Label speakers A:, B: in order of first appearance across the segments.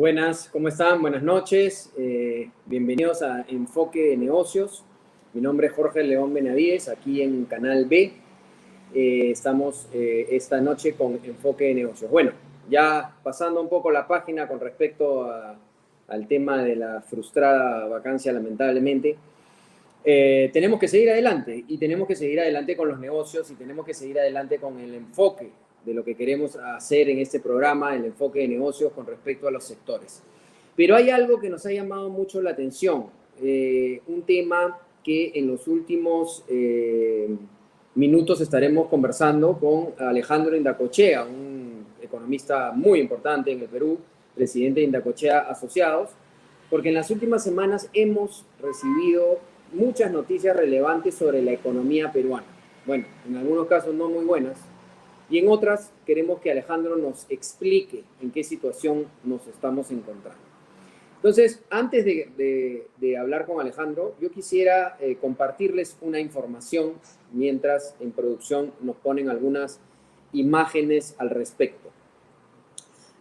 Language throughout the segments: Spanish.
A: Buenas, ¿cómo están? Buenas noches. Bienvenidos a Enfoque de Negocios. Mi nombre es Jorge León Benavides, aquí en Canal B. Estamos esta noche con Enfoque de Negocios. Bueno, ya pasando un poco la página con respecto al tema de la frustrada vacancia, lamentablemente, tenemos que seguir adelante y tenemos que seguir adelante con los negocios y tenemos que seguir adelante con el enfoque de lo que queremos hacer en este programa, el enfoque de negocios con respecto a los sectores. Pero hay algo que nos ha llamado mucho la atención, un tema que en los últimos minutos estaremos conversando con Alejandro Indacochea, un economista muy importante en el Perú, presidente de Indacochea Asociados, porque en las últimas semanas hemos recibido muchas noticias relevantes sobre la economía peruana. Bueno, en algunos casos no muy buenas, y en otras queremos que Alejandro nos explique en qué situación nos estamos encontrando. Entonces, antes de hablar con Alejandro, yo quisiera compartirles una información mientras en producción nos ponen algunas imágenes al respecto.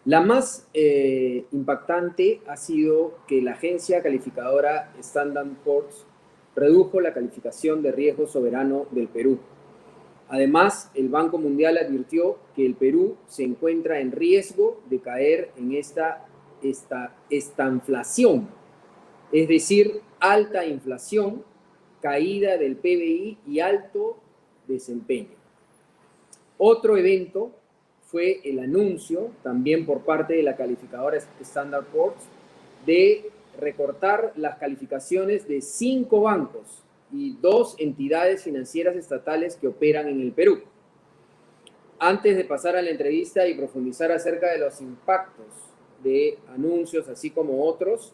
A: La más impactante ha sido que la agencia calificadora Standard & Poor's redujo la calificación de riesgo soberano del Perú. Además, el Banco Mundial advirtió que el Perú se encuentra en riesgo de caer en esta estanflación, es decir, alta inflación, caída del PBI y alto desempeño. Otro evento fue el anuncio, también por parte de la calificadora Standard & Poor's, de recortar las calificaciones de 5 bancos y 2 entidades financieras estatales que operan en el Perú. Antes de pasar a la entrevista y profundizar acerca de los impactos de anuncios, así como otros,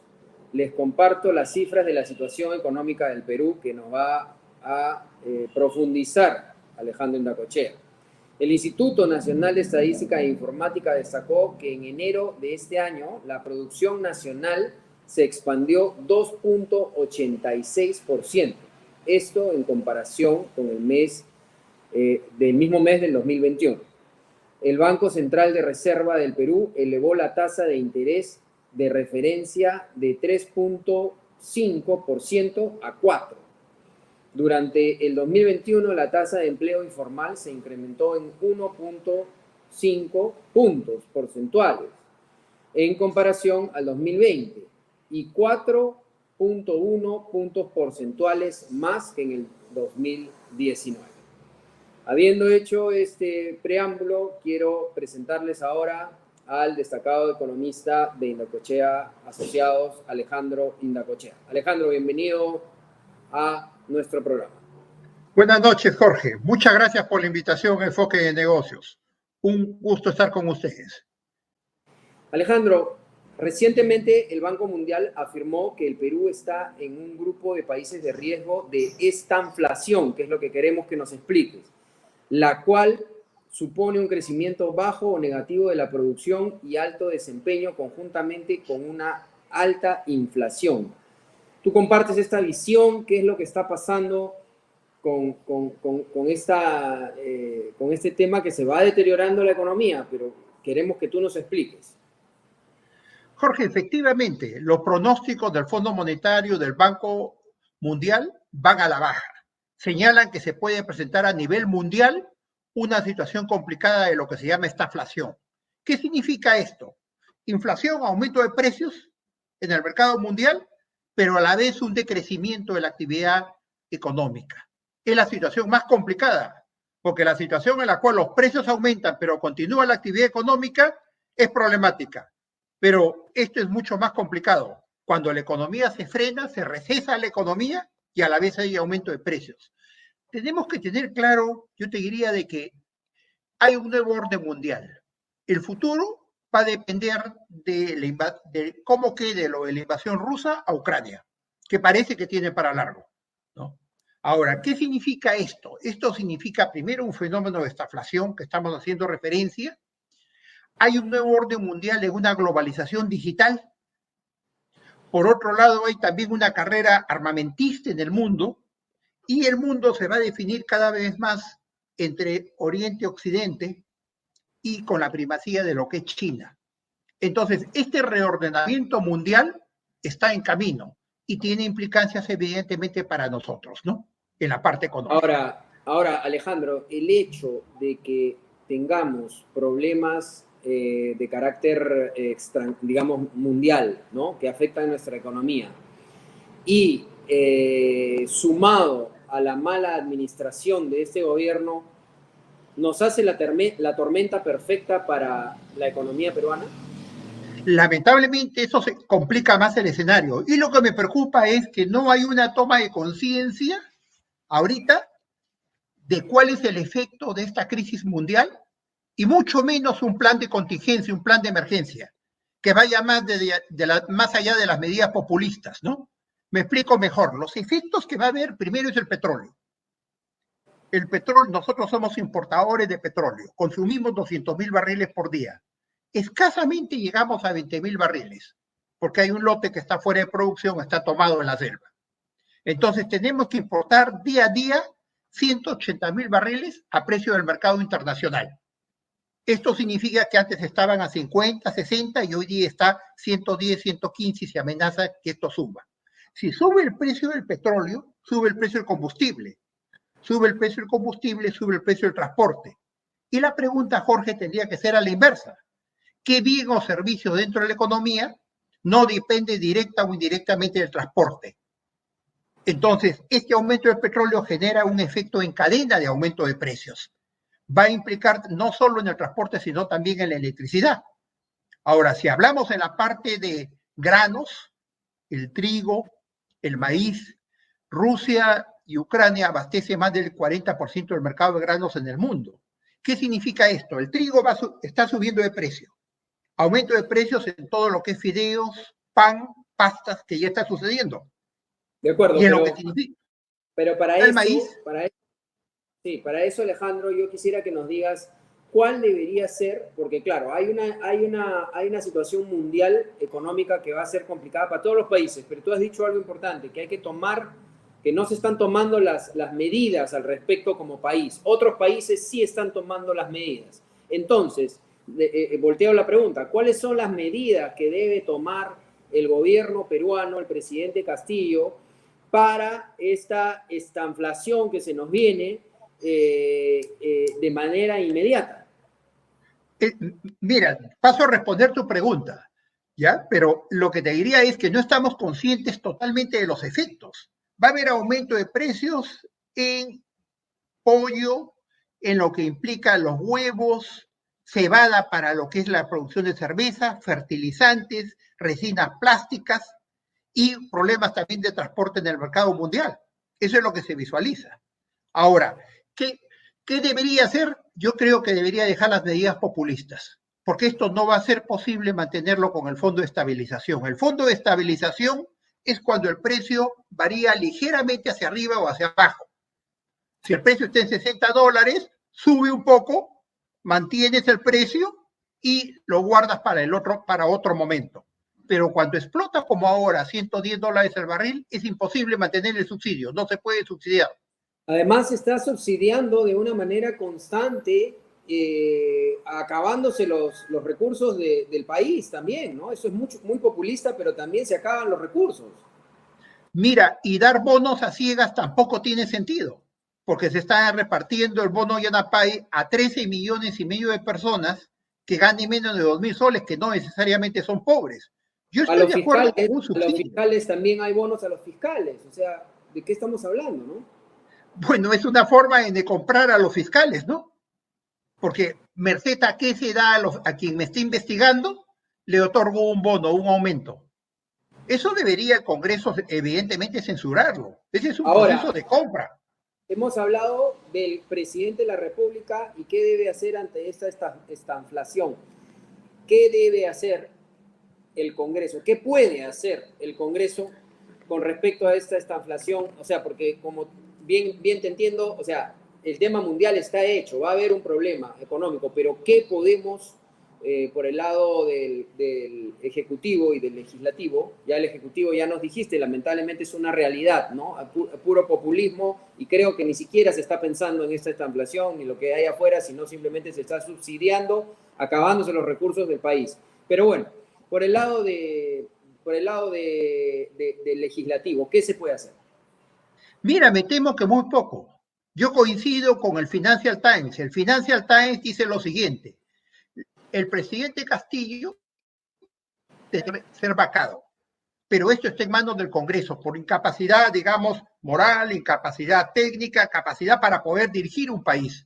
A: les comparto las cifras de la situación económica del Perú que nos va a profundizar Alejandro Indacochea. El Instituto Nacional de Estadística e Informática destacó que en enero de este año la producción nacional se expandió 2.86%. Esto en comparación con el mismo mes del 2021. El Banco Central de Reserva del Perú elevó la tasa de interés de referencia de 3.5% a 4%. Durante el 2021, la tasa de empleo informal se incrementó en 1.5 puntos porcentuales en comparación al 2020 y 4.1 puntos porcentuales más que en el 2019. Habiendo hecho este preámbulo, quiero presentarles ahora al destacado economista de Indacochea Asociados, Alejandro Indacochea. Alejandro, bienvenido a nuestro programa.
B: Buenas noches, Jorge. Muchas gracias por la invitación a Enfoque de Negocios. Un gusto estar con ustedes.
A: Alejandro, recientemente el Banco Mundial afirmó que el Perú está en un grupo de países de riesgo de estanflación, que es lo que queremos que nos expliques, la cual supone un crecimiento bajo o negativo de la producción y alto desempeño conjuntamente con una alta inflación. ¿Tú compartes esta visión? ¿Qué es lo que está pasando con este tema que se va deteriorando la economía? Pero queremos que tú nos expliques.
B: Jorge, efectivamente, los pronósticos del Fondo Monetario del Banco Mundial van a la baja. Señalan que se puede presentar a nivel mundial una situación complicada de lo que se llama estaflación. ¿Qué significa esto? Inflación, aumento de precios en el mercado mundial, pero a la vez un decrecimiento de la actividad económica. Es la situación más complicada, porque la situación en la cual los precios aumentan, pero continúa la actividad económica, es problemática. Pero esto es mucho más complicado. Cuando la economía se frena, se recesa la economía y a la vez hay aumento de precios. Tenemos que tener claro, yo te diría, de que hay un nuevo orden mundial. El futuro va a depender de cómo quede lo de la invasión rusa a Ucrania, que parece que tiene para largo, ¿no? Ahora, ¿qué significa esto? Esto significa primero un fenómeno de estaflación que estamos haciendo referencia. Hay un nuevo orden mundial en una globalización digital. Por otro lado, hay también una carrera armamentista en el mundo y el mundo se va a definir cada vez más entre Oriente y Occidente y con la primacía de lo que es China. Entonces, este reordenamiento mundial está en camino y tiene implicancias evidentemente para nosotros, ¿no? En la parte económica.
A: Ahora, Alejandro, el hecho de que tengamos problemas de carácter, digamos, mundial, ¿no? Que afectan nuestra economía y sumado a la mala administración de este gobierno, ¿nos hace la tormenta perfecta para la economía peruana?
B: Lamentablemente eso se complica más el escenario. Y lo que me preocupa es que no hay una toma de conciencia ahorita de cuál es el efecto de esta crisis mundial y mucho menos un plan de contingencia, un plan de emergencia, que vaya más allá de las medidas populistas, ¿no? Me explico mejor. Los efectos que va a haber primero es el petróleo. El petróleo, nosotros somos importadores de petróleo, consumimos 200.000 barriles por día. Escasamente llegamos a 20.000 barriles, porque hay un lote que está fuera de producción, está tomado en la selva. Entonces tenemos que importar día a día 180.000 barriles a precio del mercado internacional. Esto significa que antes estaban a 50, 60 y hoy día está 110, 115 y se amenaza que esto suba. Si sube el precio del petróleo, sube el precio del combustible. Sube el precio del combustible, sube el precio del transporte. Y la pregunta, Jorge, tendría que ser a la inversa. ¿Qué bien o servicio dentro de la economía no depende directa o indirectamente del transporte? Entonces, este aumento del petróleo genera un efecto en cadena de aumento de precios. Va a implicar no solo en el transporte, sino también en la electricidad. Ahora, si hablamos en la parte de granos, el trigo, el maíz, Rusia y Ucrania abastece más del 40% del mercado de granos en el mundo. ¿Qué significa esto? El trigo está subiendo de precio. Aumento de precios en todo lo que es fideos, pan, pastas, que ya está sucediendo.
A: De acuerdo,
B: Y en lo que significa
A: pero
B: el maíz,
A: sí, para eso, Alejandro, yo quisiera que nos digas cuál debería ser, porque claro, hay una situación mundial económica que va a ser complicada para todos los países, pero tú has dicho algo importante, que hay que tomar, que no se están tomando las medidas al respecto como país. Otros países sí están tomando las medidas. Entonces, volteo la pregunta, ¿cuáles son las medidas que debe tomar el gobierno peruano, el presidente Castillo, para esta estanflación que se nos viene de manera inmediata?
B: Mira, paso a responder tu pregunta, ¿ya? Pero lo que te diría es que no estamos conscientes totalmente de los efectos. Va a haber aumento de precios en pollo, en lo que implica los huevos, cebada para lo que es la producción de cerveza, fertilizantes, resinas plásticas y problemas también de transporte en el mercado mundial. Eso es lo que se visualiza. Ahora, ¿qué debería hacer? Yo creo que debería dejar las medidas populistas, porque esto no va a ser posible mantenerlo con el fondo de estabilización. El fondo de estabilización es cuando el precio varía ligeramente hacia arriba o hacia abajo. Si el precio está en $60, sube un poco, mantienes el precio y lo guardas para otro momento. Pero cuando explota como ahora, $110 el barril, es imposible mantener el subsidio, no se puede subsidiar.
A: Además, se está subsidiando de una manera constante, acabándose los recursos del país también, ¿no? Eso es muy populista, pero también se acaban los recursos.
B: Mira, y dar bonos a ciegas tampoco tiene sentido, porque se está repartiendo el bono Yanapay a 13 millones y medio de personas que ganen menos de 2.000 soles, que no necesariamente son pobres. Yo estoy de acuerdo con un subsidio.
A: A los fiscales también hay bonos a los fiscales, o sea, ¿de qué estamos hablando, no?
B: Bueno, es una forma de comprar a los fiscales, ¿no? Porque merced a qué se da a quien me está investigando, le otorgo un bono, un aumento. Eso debería el Congreso evidentemente censurarlo. Ese es un proceso de compra.
A: Hemos hablado del presidente de la República y qué debe hacer ante esta inflación. ¿Qué debe hacer el Congreso? ¿Qué puede hacer el Congreso con respecto a esta inflación? O sea, porque como bien te entiendo, o sea, el tema mundial está hecho, va a haber un problema económico, pero ¿qué podemos, por el lado del Ejecutivo y del Legislativo? Ya el Ejecutivo, ya nos dijiste, lamentablemente es una realidad, ¿no? Puro populismo, y creo que ni siquiera se está pensando en esta inflación ni lo que hay afuera, sino simplemente se está subsidiando, acabándose los recursos del país. Pero bueno, por el lado del legislativo, ¿qué se puede hacer?
B: Mira, me temo que muy poco. Yo coincido con el Financial Times. El Financial Times dice lo siguiente: el presidente Castillo debe ser vacado, pero esto está en manos del Congreso por incapacidad, digamos, moral, incapacidad técnica, capacidad para poder dirigir un país.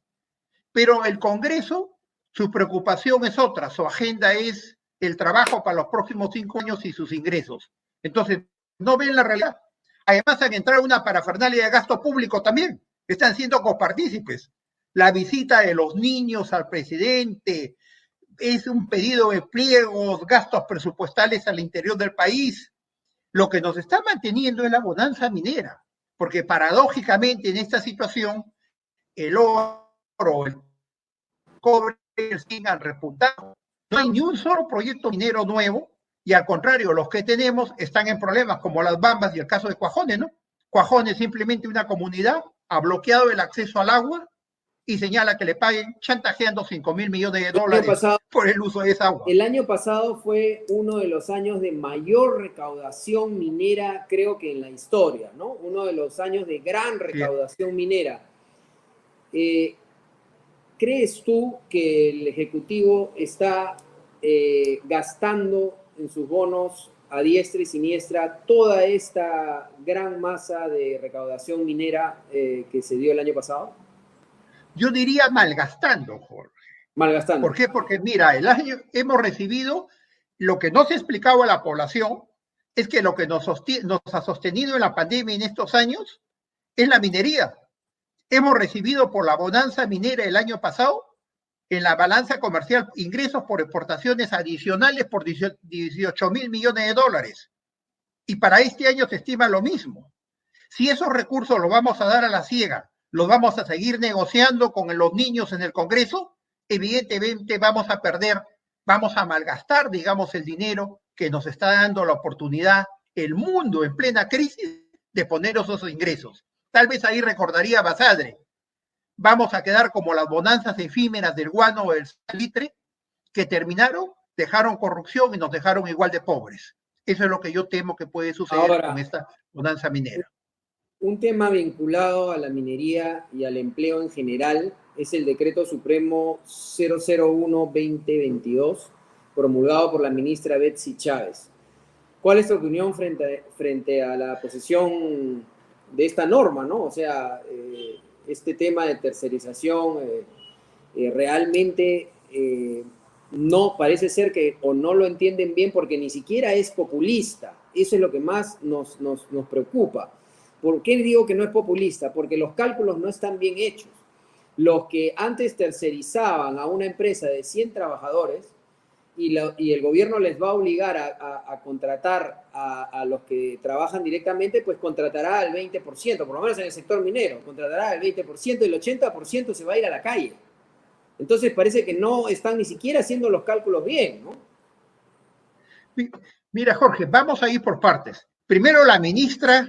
B: Pero el Congreso, su preocupación es otra, su agenda es el trabajo para los próximos 5 años y sus ingresos. Entonces, no ven la realidad. Además, han entrado una parafernalia de gasto público también. Están siendo copartícipes. La visita de los niños al presidente es un pedido de pliegos, gastos presupuestales al interior del país. Lo que nos está manteniendo es la bonanza minera, porque paradójicamente en esta situación el oro, el cobre sigan repuntando. No hay ni un solo proyecto minero nuevo y al contrario, los que tenemos están en problemas como Las Bambas y el caso de Cuajones, ¿no? Cuajones, simplemente una comunidad, ha bloqueado el acceso al agua y señala que le paguen chantajeando 5.000 millones de dólares por el uso de esa agua.
A: El año pasado fue uno de los años de mayor recaudación minera, creo que en la historia, ¿no? Uno de los años de gran recaudación minera. ¿Crees tú que el Ejecutivo está gastando en sus bonos a diestra y siniestra toda esta gran masa de recaudación minera que se dio el año pasado?
B: Yo diría malgastando, Jorge.
A: Malgastando.
B: ¿Por qué? Porque mira, el año hemos recibido lo que no se ha explicado a la población es que lo que nos ha sostenido en la pandemia en estos años es la minería. Hemos recibido por la bonanza minera el año pasado en la balanza comercial ingresos por exportaciones adicionales por 18.000 millones de dólares. Y para este año se estima lo mismo. Si esos recursos los vamos a dar a la ciega, los vamos a seguir negociando con los niños en el Congreso, evidentemente vamos a perder, vamos a malgastar, digamos, el dinero que nos está dando la oportunidad el mundo en plena crisis de poner esos ingresos. Tal vez ahí recordaría Basadre, vamos a quedar como las bonanzas efímeras del guano o del salitre, que terminaron, dejaron corrupción y nos dejaron igual de pobres. Eso es lo que yo temo que puede suceder
A: ahora,
B: con esta bonanza minera.
A: Un tema vinculado a la minería y al empleo en general es el Decreto Supremo 001-2022, promulgado por la ministra Betsy Chávez. ¿Cuál es tu opinión frente a la posición de esta norma, ¿no? O sea, este tema de tercerización realmente no parece ser que o no lo entienden bien porque ni siquiera es populista. Eso es lo que más nos preocupa. ¿Por qué digo que no es populista? Porque los cálculos no están bien hechos. Los que antes tercerizaban a una empresa de 100 trabajadores y el gobierno les va a obligar a contratar a los que trabajan directamente, pues contratará al 20%, por lo menos en el sector minero, contratará al 20% y el 80% se va a ir a la calle. Entonces parece que no están ni siquiera haciendo los cálculos bien, ¿no?
B: Mira, Jorge, vamos a ir por partes. Primero, la ministra,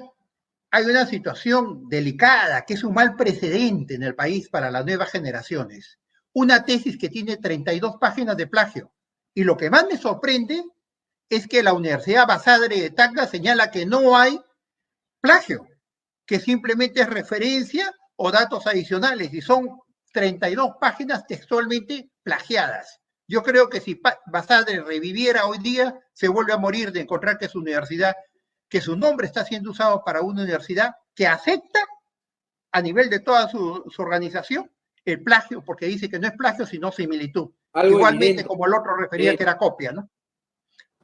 B: hay una situación delicada, que es un mal precedente en el país para las nuevas generaciones. Una tesis que tiene 32 páginas de plagio. Y lo que más me sorprende es que la Universidad Basadre de Tacna señala que no hay plagio, que simplemente es referencia o datos adicionales, y son 32 páginas textualmente plagiadas. Yo creo que si Basadre reviviera hoy día, se vuelve a morir de encontrar que su universidad, que su nombre está siendo usado para una universidad que acepta a nivel de toda su organización el plagio, porque dice que no es plagio, sino similitud.
A: Algo
B: igualmente
A: evidente.
B: Como el otro refería que era copia, ¿no?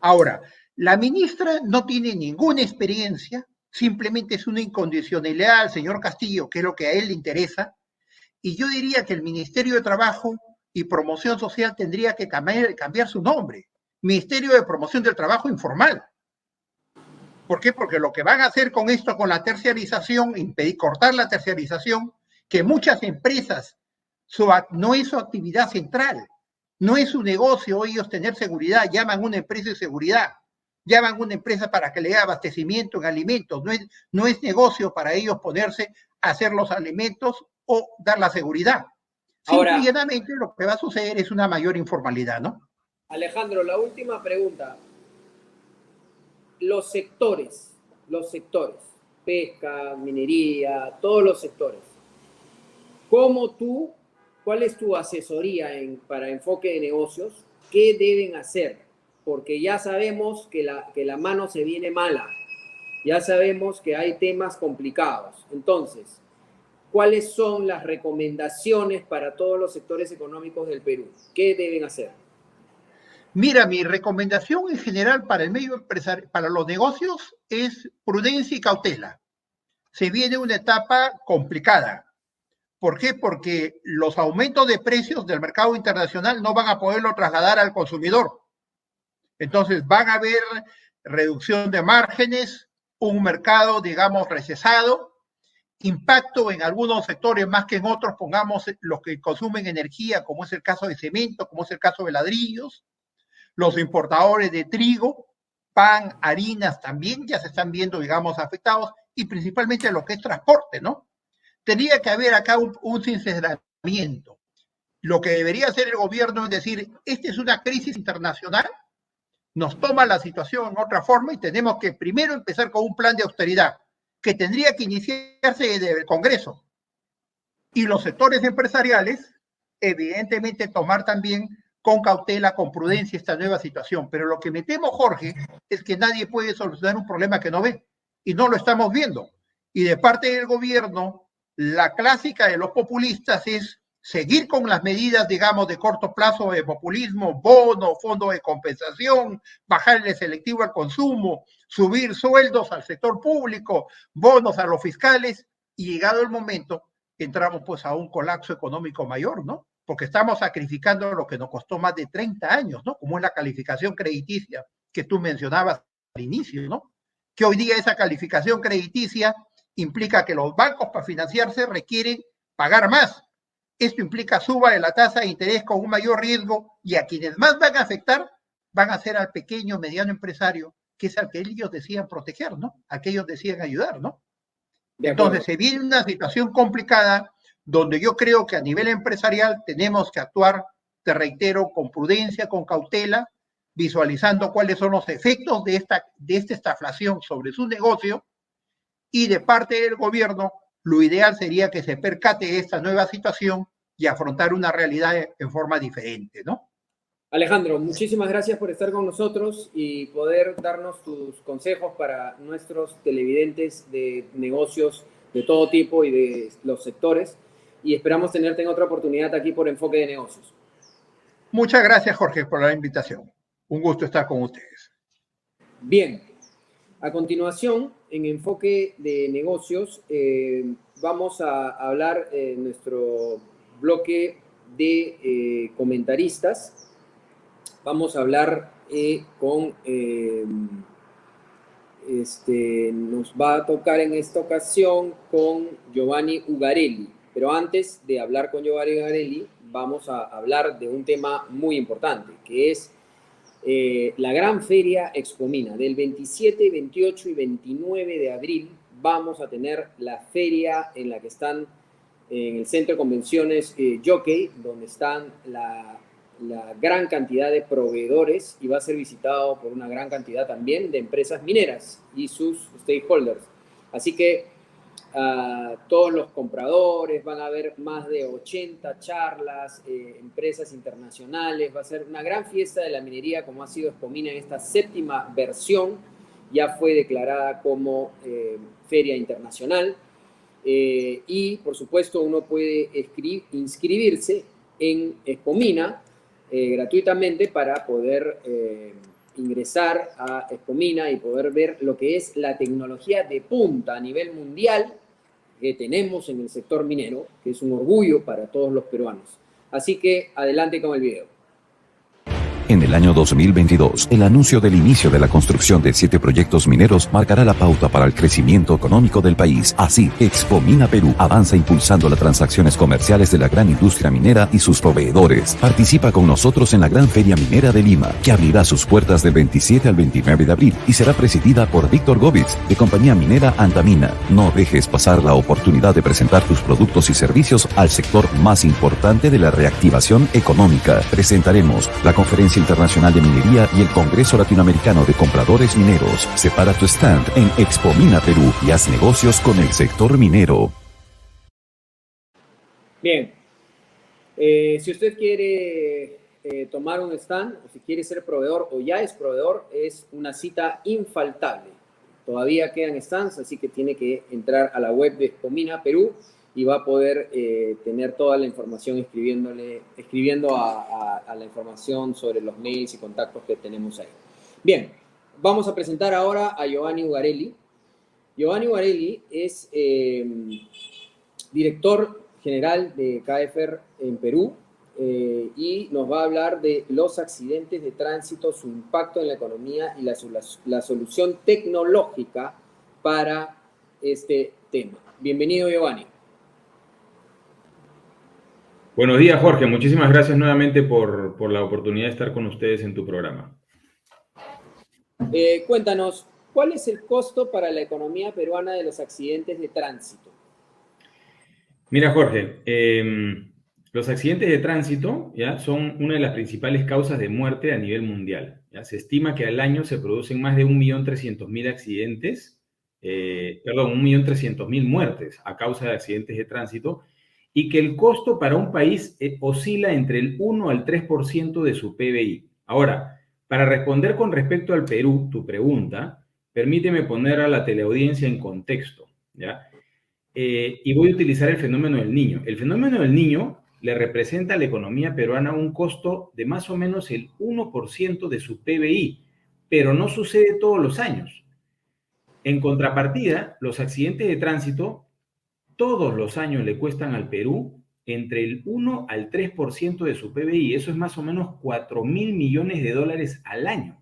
B: Ahora, la ministra no tiene ninguna experiencia, simplemente es una incondicionalidad al señor Castillo, que es lo que a él le interesa, y yo diría que el Ministerio de Trabajo y Promoción Social tendría que cambiar su nombre. Ministerio de Promoción del Trabajo Informal. ¿Por qué? Porque lo que van a hacer con esto, con la terciarización, impedir, cortar la terciarización, que muchas empresas, no es su actividad central, no es su negocio ellos tener seguridad, llaman una empresa de seguridad, llaman una empresa para que le dé abastecimiento en alimentos, no es negocio para ellos ponerse a hacer los alimentos o dar la seguridad. Simple y llanamente lo que va a suceder es una mayor informalidad, ¿no?
A: Alejandro, la última pregunta. Los sectores, pesca, minería, todos los sectores. ¿Cuál es tu asesoría para enfoque de negocios? ¿Qué deben hacer? Porque ya sabemos que la mano se viene mala. Ya sabemos que hay temas complicados. Entonces, ¿cuáles son las recomendaciones para todos los sectores económicos del Perú? ¿Qué deben hacer?
B: Mira, mi recomendación en general para el medio empresarial, para los negocios, es prudencia y cautela. Se viene una etapa complicada. ¿Por qué? Porque los aumentos de precios del mercado internacional no van a poderlo trasladar al consumidor. Entonces van a haber reducción de márgenes, un mercado, digamos, recesado, impacto en algunos sectores más que en otros, pongamos los que consumen energía, como es el caso de cemento, como es el caso de ladrillos, los importadores de trigo, pan, harinas también ya se están viendo, digamos, afectados, y principalmente lo que es transporte, ¿no? Tendría que haber acá un sinceramiento. Lo que debería hacer el gobierno es decir, esta es una crisis internacional, nos toma la situación en otra forma y tenemos que primero empezar con un plan de austeridad que tendría que iniciarse desde el Congreso. Y los sectores empresariales, evidentemente, tomar también con cautela, con prudencia esta nueva situación. Pero lo que me temo, Jorge, es que nadie puede solucionar un problema que no ve y no lo estamos viendo. Y de parte del gobierno, la clásica de los populistas es seguir con las medidas, digamos, de corto plazo de populismo, bono, fondo de compensación, bajar el selectivo al consumo, subir sueldos al sector público, bonos a los fiscales, y llegado el momento, entramos pues a un colapso económico mayor, ¿no? Porque estamos sacrificando lo que nos costó más de 30 años, ¿no? Como es la calificación crediticia que tú mencionabas al inicio, ¿no? Que hoy día esa calificación crediticia implica que los bancos para financiarse requieren pagar más. Esto implica suba de la tasa de interés con un mayor riesgo y a quienes más van a afectar van a ser al pequeño, mediano empresario, que es al que ellos decían proteger, ¿no? A que ellos decían ayudar, ¿no? Entonces se viene una situación complicada donde yo creo que a nivel empresarial tenemos que actuar, te reitero, con prudencia, con cautela, visualizando cuáles son los efectos de esta estaflación sobre su negocio, y de parte del gobierno, lo ideal sería que se percate de esta nueva situación y afrontar una realidad en forma diferente, ¿no?
A: Alejandro, muchísimas gracias por estar con nosotros y poder darnos tus consejos para nuestros televidentes de negocios de todo tipo y de los sectores. Y esperamos tenerte en otra oportunidad aquí por Enfoque de Negocios.
B: Muchas gracias, Jorge, por la invitación. Un gusto estar con ustedes.
A: Bien. A continuación, en Enfoque de Negocios, vamos a hablar en nuestro bloque de comentaristas. Vamos a hablar nos va a tocar en esta ocasión con Giovanni Ugarelli. Pero antes de hablar con Giovanni Ugarelli, vamos a hablar de un tema muy importante, que es la gran feria Expomina. Del 27, 28 y 29 de abril vamos a tener la feria en la que están en el Centro de Convenciones Jockey, donde están la gran cantidad de proveedores, y va a ser visitado por una gran cantidad también de empresas mineras y sus stakeholders. Así que todos los compradores, van a haber más de 80 charlas, empresas internacionales, va a ser una gran fiesta de la minería como ha sido Expomina en esta 7ª versión, ya fue declarada como feria internacional, y por supuesto uno puede inscribirse en Expomina gratuitamente para poder ingresar a Expomina y poder ver lo que es la tecnología de punta a nivel mundial que tenemos en el sector minero, que es un orgullo para todos los peruanos. Así que adelante con el video.
C: En el año 2022, el anuncio del inicio de la construcción de 7 proyectos mineros marcará la pauta para el crecimiento económico del país. Así, Expomina Perú avanza impulsando las transacciones comerciales de la gran industria minera y sus proveedores. Participa con nosotros en la Gran Feria Minera de Lima, que abrirá sus puertas del 27 al 29 de abril y será presidida por Víctor Gómez, de compañía minera Antamina. No dejes pasar la oportunidad de presentar tus productos y servicios al sector más importante de la reactivación económica. Presentaremos la conferencia Conferencia Internacional de Minería y el Congreso Latinoamericano de Compradores Mineros. Separa tu stand en Expomina Perú y haz negocios con el sector minero.
A: Bien, si usted quiere tomar un stand, o si quiere ser proveedor o ya es proveedor, es una cita infaltable. Todavía quedan stands, así que tiene que entrar a la web de Expomina Perú y va a poder tener toda la información escribiendo a la información sobre los mails y contactos que tenemos ahí. Bien, vamos a presentar ahora a Giovanni Ugarelli. Giovanni Ugarelli es director general de CAEFER en Perú y nos va a hablar de los accidentes de tránsito, su impacto en la economía y la solución tecnológica para este tema. Bienvenido, Giovanni.
D: Buenos días, Jorge. Muchísimas gracias nuevamente por la oportunidad de estar con ustedes en tu programa.
A: Cuéntanos, ¿cuál es el costo para la economía peruana de los accidentes de tránsito?
D: Mira, Jorge, los accidentes de tránsito, ¿ya?, son una de las principales causas de muerte a nivel mundial, ¿ya? Se estima que al año se producen más de 1.300.000 accidentes, 1.300.000 muertes a causa de accidentes de tránsito, y que el costo para un país oscila entre el 1 al 3% de su PBI. Ahora, para responder con respecto al Perú, tu pregunta, permíteme poner a la teleaudiencia en contexto, ¿ya? Y voy a utilizar el fenómeno del Niño. El fenómeno del Niño le representa a la economía peruana un costo de más o menos el 1% de su PBI, pero no sucede todos los años. En contrapartida, los accidentes de tránsito todos los años le cuestan al Perú entre el 1 al 3% de su PBI. Eso es más o menos 4.000 millones de dólares al año.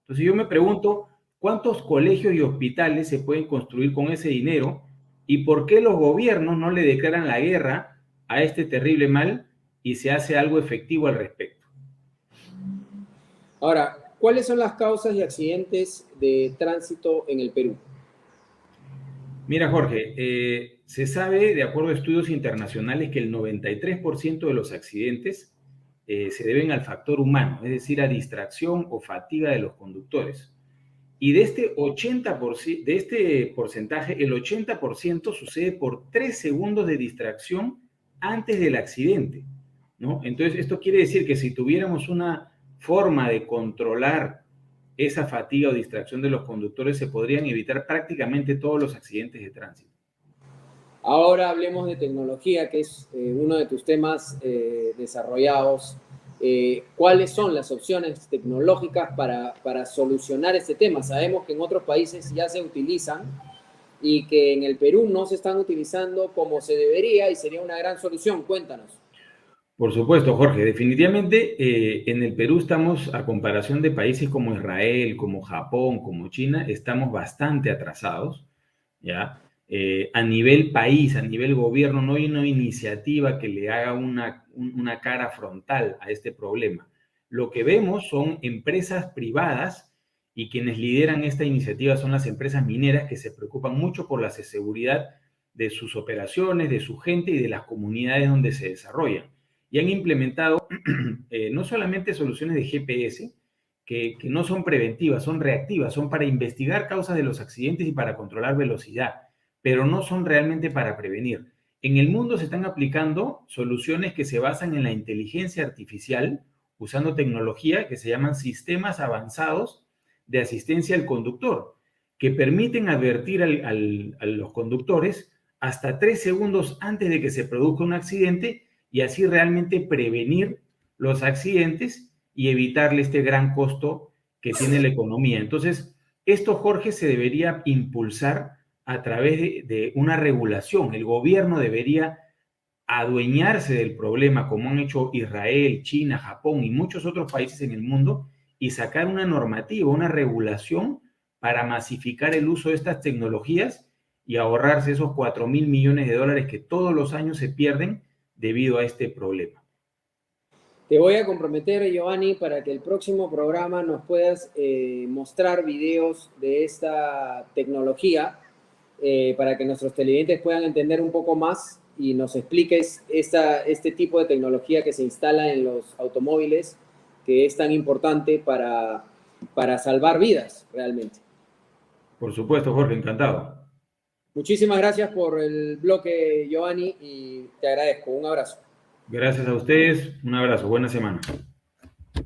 D: Entonces yo me pregunto, ¿cuántos colegios y hospitales se pueden construir con ese dinero? ¿Y por qué los gobiernos no le declaran la guerra a este terrible mal y se hace algo efectivo al respecto?
A: Ahora, ¿cuáles son las causas de accidentes de tránsito en el Perú?
D: Mira, Jorge, se sabe, de acuerdo a estudios internacionales, que el 93% de los accidentes se deben al factor humano, es decir, a distracción o fatiga de los conductores. Y de este 80%, de este porcentaje, el 80% sucede por 3 segundos de distracción antes del accidente, ¿no? Entonces, esto quiere decir que si tuviéramos una forma de controlar esa fatiga o distracción de los conductores, se podrían evitar prácticamente todos los accidentes de tránsito.
A: Ahora hablemos de tecnología, que es uno de tus temas desarrollados. ¿Cuáles son las opciones tecnológicas para solucionar este tema? Sabemos que en otros países ya se utilizan y que en el Perú no se están utilizando como se debería y sería una gran solución. Cuéntanos.
D: Por supuesto, Jorge. Definitivamente en el Perú estamos, a comparación de países como Israel, como Japón, como China, estamos bastante atrasados, ¿ya? A nivel país, a nivel gobierno, no hay una iniciativa que le haga una cara frontal a este problema. Lo que vemos son empresas privadas y quienes lideran esta iniciativa son las empresas mineras que se preocupan mucho por la seguridad de sus operaciones, de su gente y de las comunidades donde se desarrollan. Y han implementado no solamente soluciones de GPS, que no son preventivas, son reactivas, son para investigar causas de los accidentes y para controlar velocidad, pero no son realmente para prevenir. En el mundo se están aplicando soluciones que se basan en la inteligencia artificial, usando tecnología que se llaman sistemas avanzados de asistencia al conductor, que permiten advertir a los conductores hasta 3 segundos antes de que se produzca un accidente y así realmente prevenir los accidentes y evitarle este gran costo que tiene la economía. Entonces, esto, Jorge, se debería impulsar a través de una regulación. El gobierno debería adueñarse del problema, como han hecho Israel, China, Japón y muchos otros países en el mundo, y sacar una normativa, una regulación para masificar el uso de estas tecnologías y ahorrarse esos 4.000 millones de dólares que todos los años se pierden debido a este problema.
A: Te voy a comprometer, Giovanni, para que el próximo programa nos puedas mostrar videos de esta tecnología para que nuestros televidentes puedan entender un poco más y nos expliques este tipo de tecnología que se instala en los automóviles que es tan importante para salvar vidas realmente.
D: Por supuesto, Jorge, encantado.
A: Muchísimas gracias por el bloque, Giovanni, y te agradezco. Un abrazo.
D: Gracias a ustedes, un abrazo, buena semana.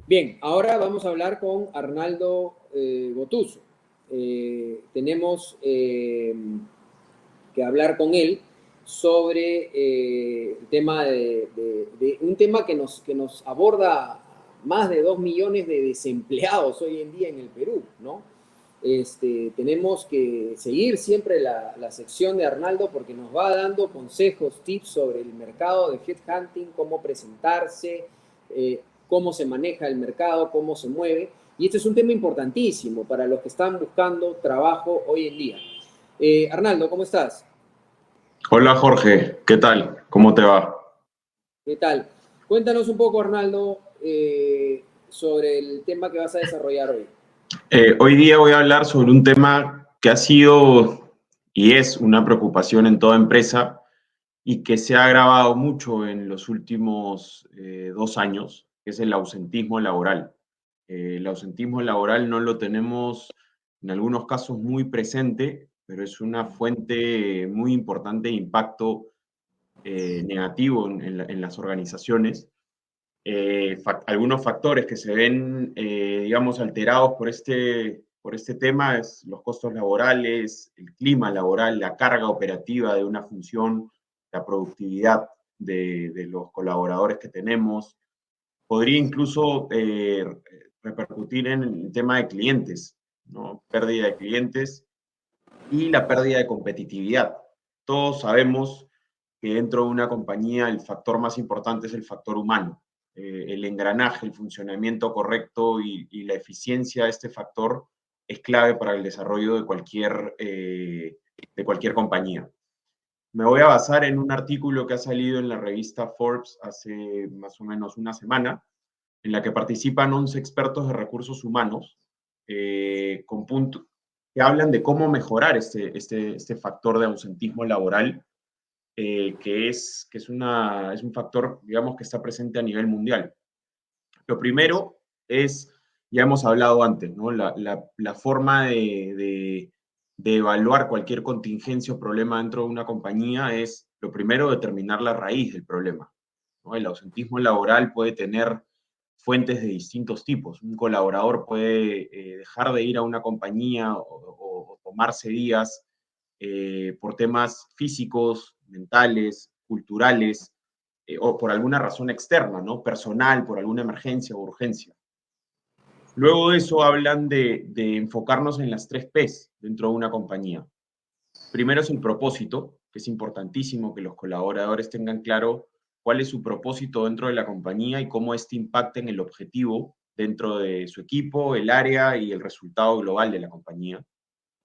A: Bien, ahora vamos a hablar con Arnaldo Gotuso. Tenemos que hablar con él sobre el tema de un tema que nos aborda más de 2 millones de desempleados hoy en día en el Perú, ¿no? Tenemos que seguir siempre la sección de Arnaldo porque nos va dando consejos, tips sobre el mercado de headhunting, cómo presentarse, cómo se maneja el mercado, cómo se mueve. Y este es un tema importantísimo para los que están buscando trabajo hoy en día. Arnaldo, ¿cómo estás?
E: Hola Jorge, ¿qué tal? ¿Cómo te va?
A: ¿Qué tal? Cuéntanos un poco, Arnaldo, sobre el tema que vas a desarrollar hoy.
E: Hoy día voy a hablar sobre un tema que ha sido y es una preocupación en toda empresa y que se ha agravado mucho en los últimos 2 años, que es el ausentismo laboral. El ausentismo laboral no lo tenemos en algunos casos muy presente, pero es una fuente muy importante de impacto negativo en las organizaciones. Algunos factores que se ven, digamos, alterados por este tema es los costos laborales, el clima laboral, la carga operativa de una función, la productividad de los colaboradores que tenemos. Podría incluso repercutir en el tema de clientes, ¿no? Pérdida de clientes y la pérdida de competitividad. Todos sabemos que dentro de una compañía el factor más importante es el factor humano. El engranaje, el funcionamiento correcto y la eficiencia de este factor es clave para el desarrollo de cualquier compañía. Me voy a basar en un artículo que ha salido en la revista Forbes hace más o menos una semana, en la que participan 11 expertos de recursos humanos con puntos que hablan de cómo mejorar este factor de ausentismo laboral, que es un factor, digamos, que está presente a nivel mundial. Lo primero es, ya hemos hablado antes, ¿no? La forma de evaluar cualquier contingencia o problema dentro de una compañía es, lo primero, determinar la raíz del problema, ¿no? El ausentismo laboral puede tener fuentes de distintos tipos. Un colaborador puede dejar de ir a una compañía o tomarse días por temas físicos, mentales, culturales, o por alguna razón externa, ¿no? Personal, por alguna emergencia o urgencia. Luego de eso hablan de enfocarnos en las 3 P's dentro de una compañía. Primero es el propósito, que es importantísimo que los colaboradores tengan claro cuál es su propósito dentro de la compañía y cómo este impacta en el objetivo dentro de su equipo, el área y el resultado global de la compañía.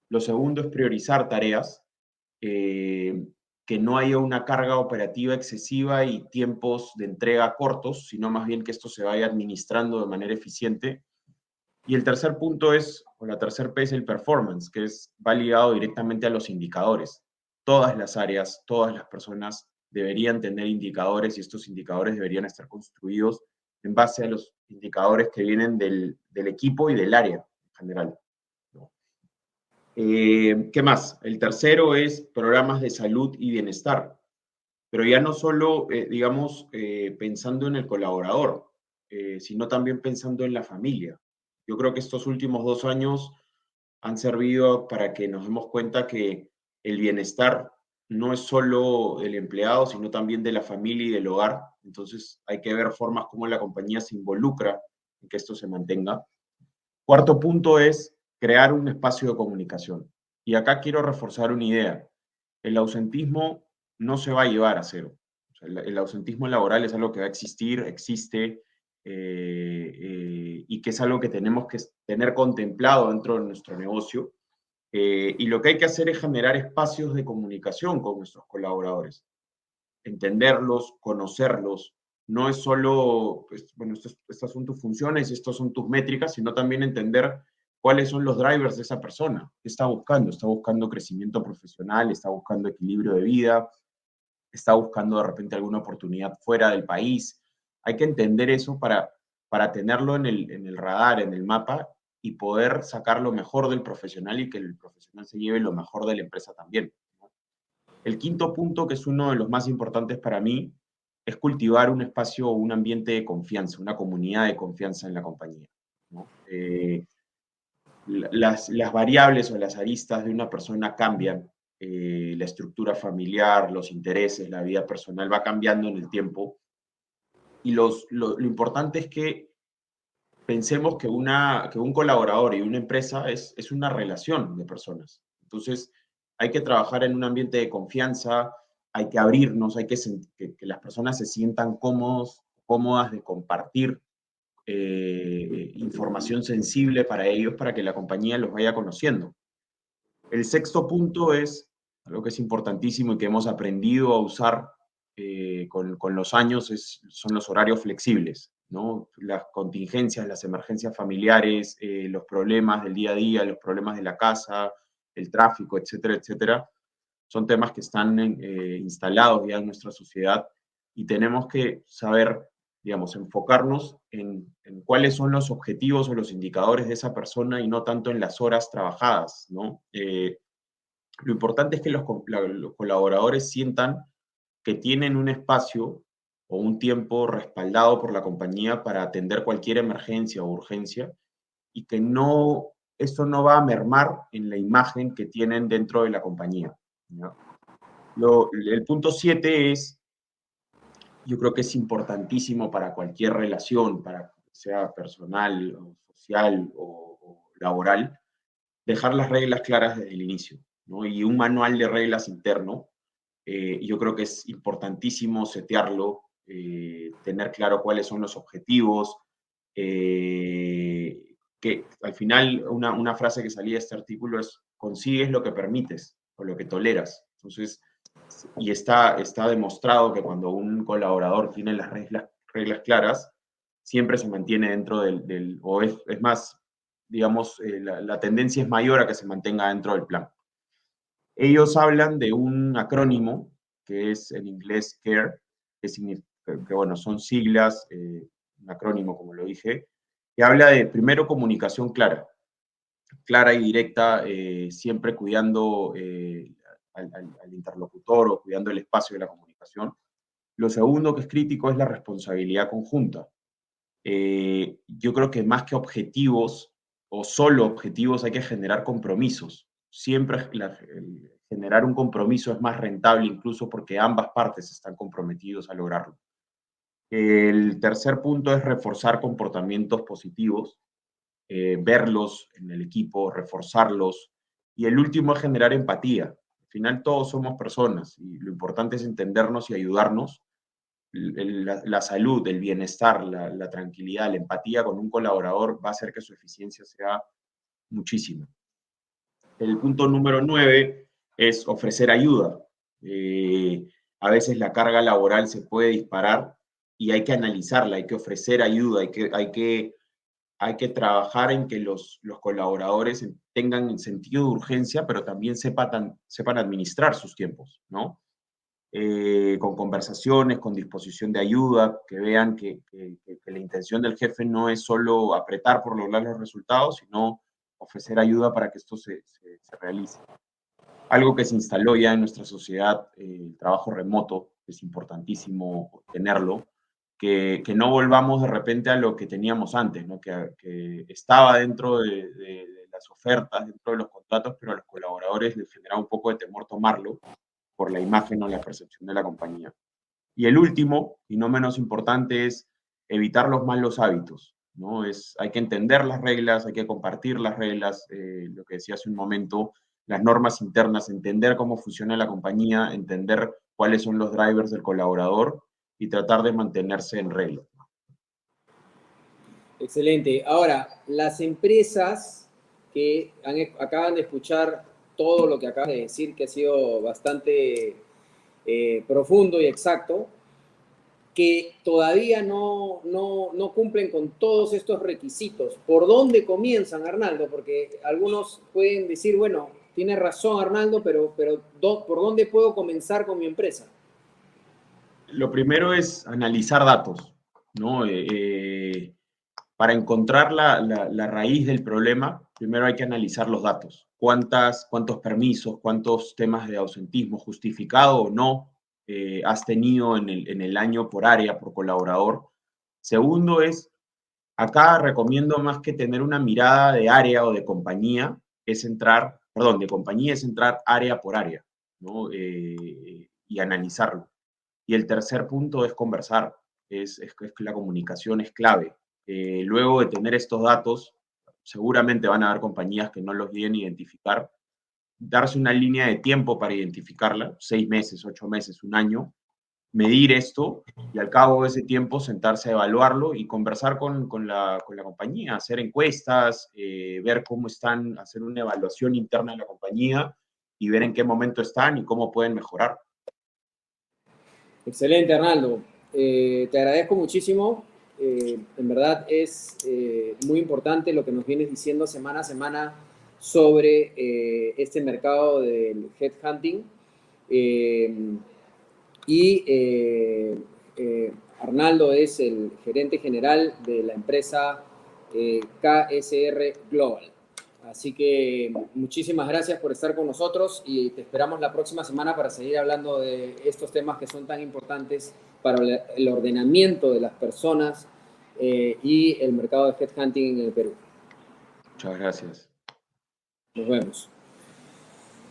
E: Lo segundo es priorizar tareas, que no haya una carga operativa excesiva y tiempos de entrega cortos, sino más bien que esto se vaya administrando de manera eficiente. Y el tercer punto es, o la tercer P es el performance, que va ligado directamente a los indicadores. Todas las áreas, todas las personas deberían tener indicadores y estos indicadores deberían estar construidos en base a los indicadores que vienen del equipo y del área en general. ¿Qué más? El tercero es programas de salud y bienestar, pero ya no solo, digamos, pensando en el colaborador, sino también pensando en la familia. Yo creo que estos últimos 2 años han servido para que nos demos cuenta que el bienestar no es solo del empleado, sino también de la familia y del hogar. Entonces hay que ver formas como la compañía se involucra en que esto se mantenga. Cuarto punto es crear un espacio de comunicación. Y acá quiero reforzar una idea. El ausentismo no se va a llevar a cero. O sea, el ausentismo laboral es algo que va a existir, existe, y que es algo que tenemos que tener contemplado dentro de nuestro negocio. Y lo que hay que hacer es generar espacios de comunicación con nuestros colaboradores. Entenderlos, conocerlos. No es solo, pues, bueno, estas son tus funciones y estas son tus métricas, sino también entender cuáles son los drivers de esa persona. ¿Qué está buscando? ¿Está buscando crecimiento profesional? ¿Está buscando equilibrio de vida? ¿Está buscando de repente alguna oportunidad fuera del país? Hay que entender eso para para tenerlo en el radar, en el mapa, y poder sacar lo mejor del profesional y que el profesional se lleve lo mejor de la empresa también. El quinto punto, que es uno de los más importantes para mí, es cultivar un espacio o un ambiente de confianza, una comunidad de confianza en la compañía, ¿no? Las variables o las aristas de una persona cambian, la estructura familiar, los intereses, la vida personal va cambiando en el tiempo, y lo importante es que pensemos que un colaborador y una empresa es una relación de personas. Entonces, hay que trabajar en un ambiente de confianza, hay que abrirnos, hay que las personas se sientan cómodas de compartir información sensible para ellos, para que la compañía los vaya conociendo. El sexto punto es algo que es importantísimo y que hemos aprendido a usar con los años, son los horarios flexibles, ¿no? Las contingencias, las emergencias familiares, los problemas del día a día, los problemas de la casa, el tráfico, etcétera, etcétera, son temas que están instalados ya en nuestra sociedad y tenemos que saber, digamos, enfocarnos en cuáles son los objetivos o los indicadores de esa persona y no tanto en las horas trabajadas, ¿no? Lo importante es que los colaboradores sientan que tienen un espacio o un tiempo respaldado por la compañía para atender cualquier emergencia o urgencia y que eso no va a mermar en la imagen que tienen dentro de la compañía, ¿no? El punto 7 yo creo que es importantísimo para cualquier relación, para sea personal, o social o laboral, dejar las reglas claras desde el inicio, ¿no? Y un manual de reglas interno, yo creo que es importantísimo setearlo, tener claro cuáles son los objetivos, que al final una frase que salía de este artículo es: consigues lo que permites o lo que toleras. Entonces, y está demostrado que cuando un colaborador tiene las reglas claras, siempre se mantiene dentro o es más, digamos, la tendencia es mayor a que se mantenga dentro del plan. Ellos hablan de un acrónimo que es en inglés CARE, que bueno, son siglas, un acrónimo, como lo dije, que habla de, primero, comunicación clara y directa, siempre cuidando al interlocutor o cuidando el espacio de la comunicación. Lo segundo que es crítico es la responsabilidad conjunta. Yo creo que más que objetivos o solo objetivos hay que generar compromisos. Siempre generar un compromiso es más rentable, incluso porque ambas partes están comprometidos a lograrlo. El tercer punto es reforzar comportamientos positivos, verlos en el equipo, reforzarlos. Y el último es generar empatía. Al final todos somos personas y lo importante es entendernos y ayudarnos. La salud, el bienestar, la tranquilidad, la empatía con un colaborador va a hacer que su eficiencia sea muchísima. El punto número 9 es ofrecer ayuda. A veces la carga laboral se puede disparar y hay que analizarla, hay que ofrecer ayuda, hay que trabajar en que los colaboradores tengan sentido de urgencia, pero también sepan administrar sus tiempos, ¿no? Con conversaciones, con disposición de ayuda, que vean que la intención del jefe no es solo apretar por lograr los resultados, sino ofrecer ayuda para que esto se realice. Algo que se instaló ya en nuestra sociedad, el trabajo remoto, es importantísimo tenerlo, que no volvamos de repente a lo que teníamos antes, ¿no? Que estaba dentro de las ofertas, dentro de los contratos, pero a los colaboradores les generaba un poco de temor tomarlo por la imagen o la percepción de la compañía. Y el último, y no menos importante, es evitar los malos hábitos, ¿no? Hay que entender las reglas, hay que compartir las reglas, lo que decía hace un momento, las normas internas, entender cómo funciona la compañía, entender cuáles son los drivers del colaborador y tratar de mantenerse en regla.
A: Excelente. Ahora, las empresas que acaban de escuchar todo lo que acabas de decir, que ha sido bastante profundo y exacto, que todavía no cumplen con todos estos requisitos. ¿Por dónde comienzan, Arnaldo? Porque algunos pueden decir, bueno, tiene razón Arnaldo, pero ¿por dónde puedo comenzar con mi empresa?
E: Lo primero es analizar datos, ¿no? para encontrar la raíz del problema, primero hay que analizar los datos. ¿Cuántos permisos, cuántos temas de ausentismo justificado o no has tenido en el año por área, por colaborador? Segundo es, acá recomiendo más que tener una mirada de área o de compañía, de compañía es entrar área por área, ¿no? Y analizarlo. Y el tercer punto es conversar, es que la comunicación es clave. Luego de tener estos datos, seguramente van a haber compañías que no los lleguen a identificar, darse una línea de tiempo para identificarla, 6 meses, 8 meses, un año, medir esto y al cabo de ese tiempo sentarse a evaluarlo y conversar con la compañía, hacer encuestas, ver cómo están, hacer una evaluación interna de la compañía y ver en qué momento están y cómo pueden mejorar.
A: Excelente, Arnaldo. Te agradezco muchísimo. En verdad es muy importante lo que nos vienes diciendo semana a semana sobre este mercado del headhunting. Arnaldo es el gerente general de la empresa KSR Global. Así que muchísimas gracias por estar con nosotros y te esperamos la próxima semana para seguir hablando de estos temas que son tan importantes para el ordenamiento de las personas y el mercado de headhunting en el Perú.
E: Muchas gracias.
A: Nos vemos.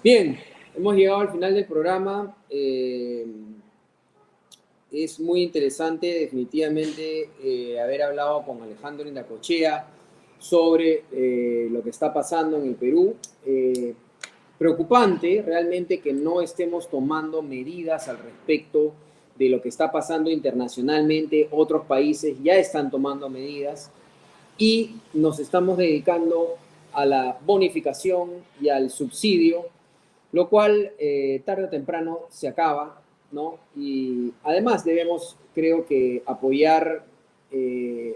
A: Bien, hemos llegado al final del programa. Es muy interesante definitivamente haber hablado con Alejandro Indacochea sobre lo que está pasando en el Perú. Preocupante realmente que no estemos tomando medidas al respecto de lo que está pasando internacionalmente. Otros países ya están tomando medidas y nos estamos dedicando a la bonificación y al subsidio, lo cual tarde o temprano se acaba, ¿no? Y además debemos, creo que, apoyar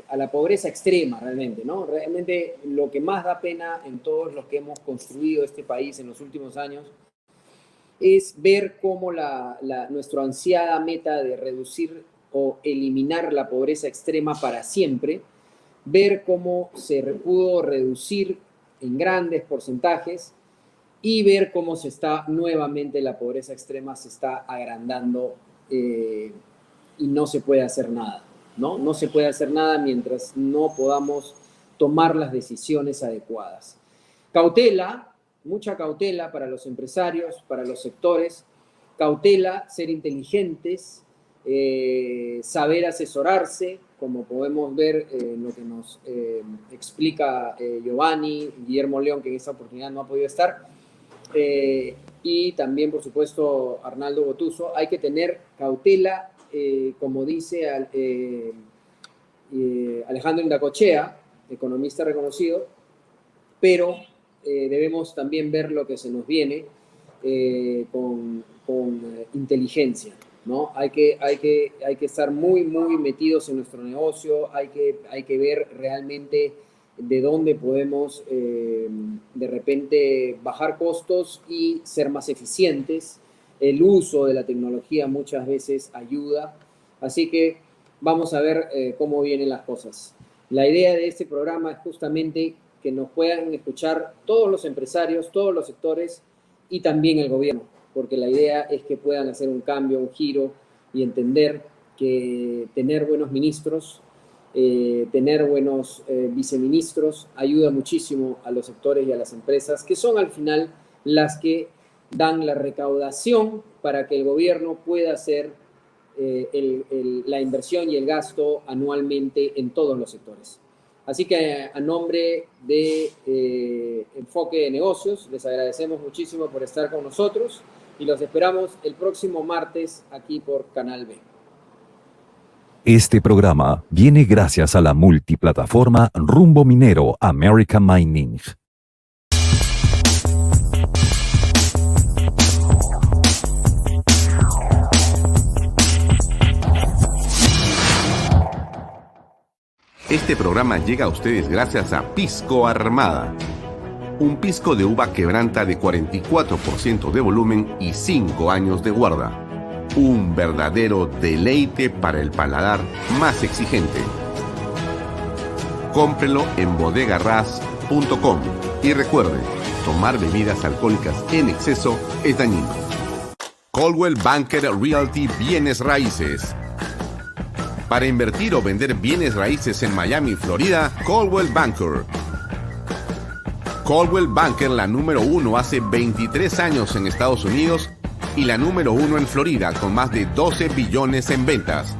A: a la pobreza extrema realmente, ¿no? Realmente lo que más da pena en todos los que hemos construido este país en los últimos años es ver cómo nuestra ansiada meta de reducir o eliminar la pobreza extrema para siempre, ver cómo se pudo reducir en grandes porcentajes y ver cómo nuevamente la pobreza extrema se está agrandando y no se puede hacer nada. No se puede hacer nada mientras no podamos tomar las decisiones adecuadas. Cautela, mucha cautela para los empresarios, para los sectores. Cautela, ser inteligentes, saber asesorarse, como podemos ver en lo que nos explica Giovanni, Guillermo León, que en esta oportunidad no ha podido estar, y también, por supuesto, Arnaldo Botuso. Hay que tener cautela, como dice Alejandro Indacochea, economista reconocido, pero debemos también ver lo que se nos viene con inteligencia, ¿no? Hay que estar muy, muy metidos en nuestro negocio, hay que ver realmente de dónde podemos de repente bajar costos y ser más eficientes. El uso de la tecnología muchas veces ayuda, así que vamos a ver cómo vienen las cosas. La idea de este programa es justamente que nos puedan escuchar todos los empresarios, todos los sectores y también el gobierno, porque la idea es que puedan hacer un cambio, un giro y entender que tener buenos ministros, tener buenos viceministros ayuda muchísimo a los sectores y a las empresas, que son al final las que dan la recaudación para que el gobierno pueda hacer la inversión y el gasto anualmente en todos los sectores. Así que a nombre de Enfoque de Negocios, les agradecemos muchísimo por estar con nosotros y los esperamos el próximo martes aquí por Canal B.
C: Este programa viene gracias a la multiplataforma Rumbo Minero American Mining.
F: Este programa llega a ustedes gracias a Pisco Armada. Un pisco de uva quebranta de 44% de volumen y 5 años de guarda. Un verdadero deleite para el paladar más exigente. cómprelo en bodegarras.com. Y recuerde, tomar bebidas alcohólicas en exceso es dañino. Coldwell Banker Realty Bienes Raíces. Para invertir o vender bienes raíces en Miami, Florida, Coldwell Banker. Coldwell Banker, la número 1 hace 23 años en Estados Unidos y la número 1 en Florida, con más de 12 billones en ventas.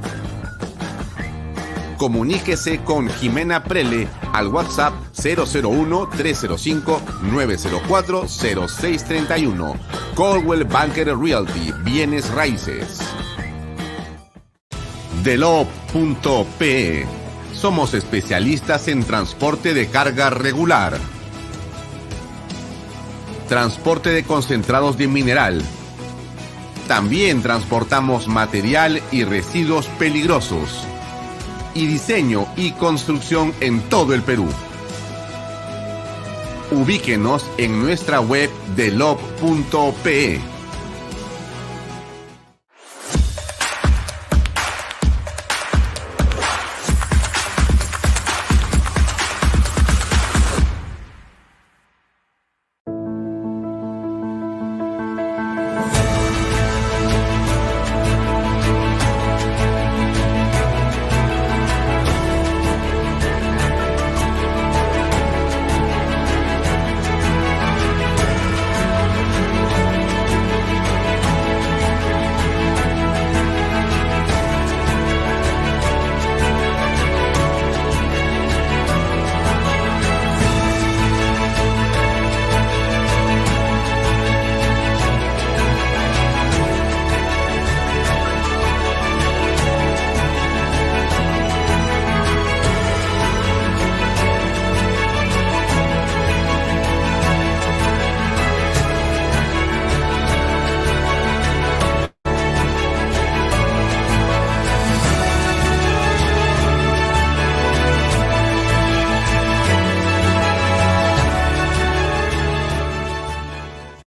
F: Comuníquese con Jimena Prele al WhatsApp 001-305-904-0631. Coldwell Banker Realty, Bienes Raíces. Delop.pe. Somos especialistas en transporte de carga regular, transporte de concentrados de mineral. También transportamos material y residuos peligrosos. Y diseño y construcción en todo el Perú. Ubíquenos en nuestra web delop.pe.